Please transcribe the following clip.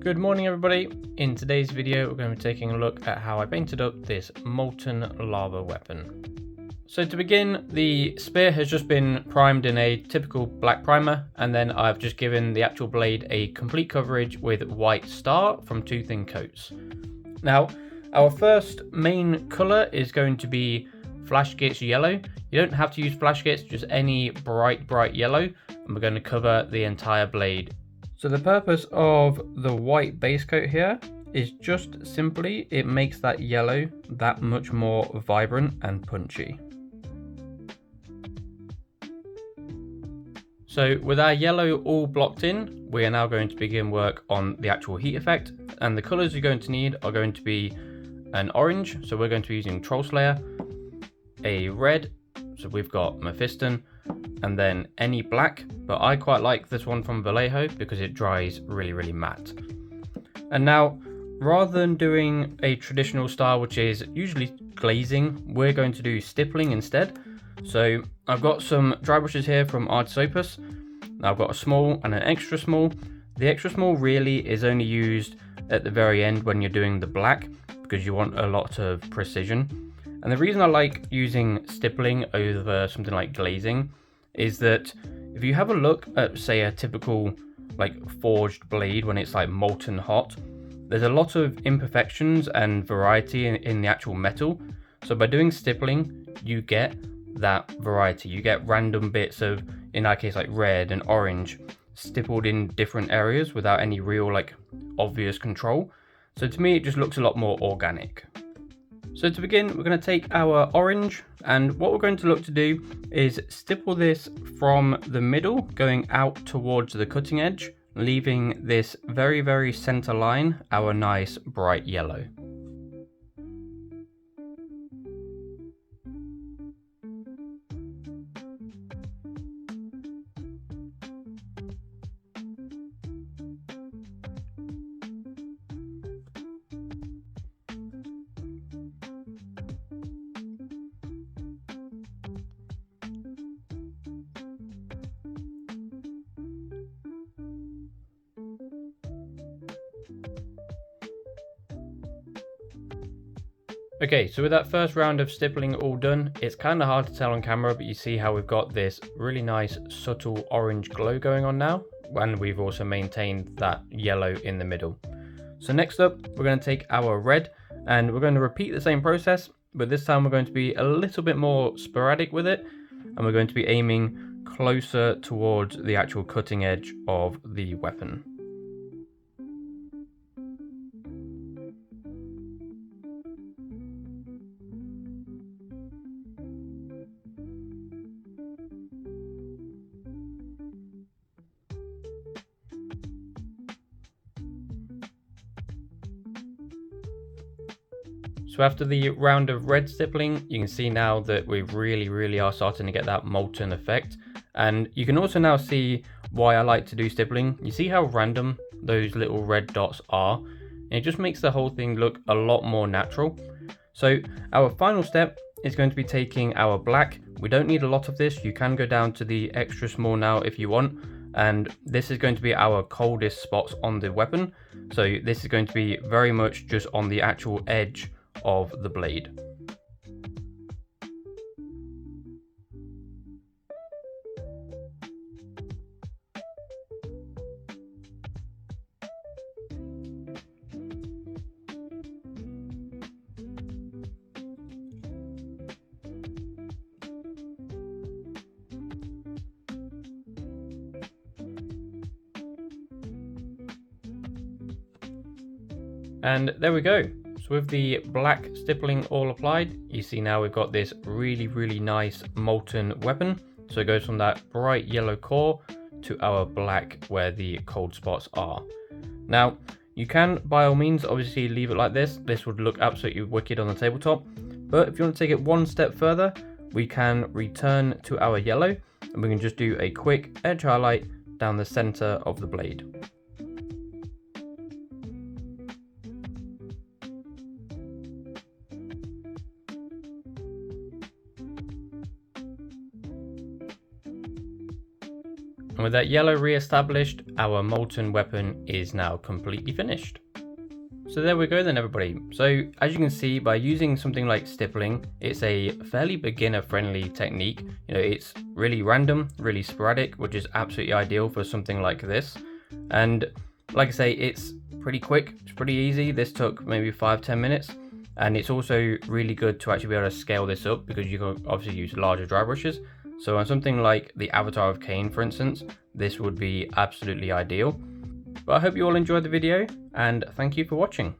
Good morning everybody. In today's video we're going to be taking a look at how I painted up this molten lava weapon. So to begin, the spear has just been primed in a typical black primer, and then I've just given the actual blade a complete coverage with white star from 2 thin coats. Now our first main colour is going to be Flash Gitz yellow. You don't have to use Flash Gitz, just any bright yellow, and we're going to cover the entire blade. So the purpose of the white base coat here is just simply it makes that yellow that much more vibrant and punchy. So with our yellow all blocked in, we are now going to begin work on the actual heat effect, and the colours you're going to need are going to be an orange, so we're going to be using Troll Slayer, a red, so we've got Mephiston, and then any black, but I quite like this one from Vallejo because it dries really matte. And now, rather than doing a traditional style which is usually glazing, we're going to do stippling instead. So I've got some dry brushes here from Artis Opus. I've got a small and an extra small. The extra small really is only used at the very end when you're doing the black because you want a lot of precision. And the reason I like using stippling over something like glazing is that if you have a look at, say, a typical like forged blade when it's like molten hot, there's a lot of imperfections and variety in the actual metal. So by doing stippling, you get that variety. You get random bits of, in our case, like red and orange stippled in different areas without any real like obvious control. So to me, it just looks a lot more organic. So to begin, we're going to take our orange, and what we're going to look to do is stipple this from the middle going out towards the cutting edge, leaving this very center line our nice bright yellow. Okay, so with that first round of stippling all done, it's kind of hard to tell on camera, but you see how we've got this really nice subtle orange glow going on now, and we've also maintained that yellow in the middle. So next up, we're going to take our red, and we're going to repeat the same process, but this time we're going to be a little bit more sporadic with it, and we're going to be aiming closer towards the actual cutting edge of the weapon. So after the round of red stippling, you can see now that we really are starting to get that molten effect. And you can also now see why I like to do stippling. You see how random those little red dots are? And it just makes the whole thing look a lot more natural. So our final step is going to be taking our black. We don't need a lot of this. You can go down to the extra small now if you want. And this is going to be our coldest spots on the weapon. So this is going to be very much just on the actual edge of the blade. And there we go. So with the black stippling all applied, you see now we've got this really nice molten weapon. So it goes from that bright yellow core to our black where the cold spots are. Now, you can by all means obviously leave it like this. This would look absolutely wicked on the tabletop. But if you want to take it one step further, we can return to our yellow and we can just do a quick edge highlight down the center of the blade. And with that yellow re-established, our Molten weapon is now completely finished. So there we go then, everybody. So as you can see, by using something like stippling, it's a fairly beginner friendly technique. You know, it's really random, really sporadic, which is absolutely ideal for something like this. And like I say, it's pretty quick, it's pretty easy. This took maybe 5-10 minutes. And it's also really good to actually be able to scale this up because you can obviously use larger dry brushes. So on something like the Avatar of Cain, for instance, this would be absolutely ideal. But I hope you all enjoyed the video, and thank you for watching.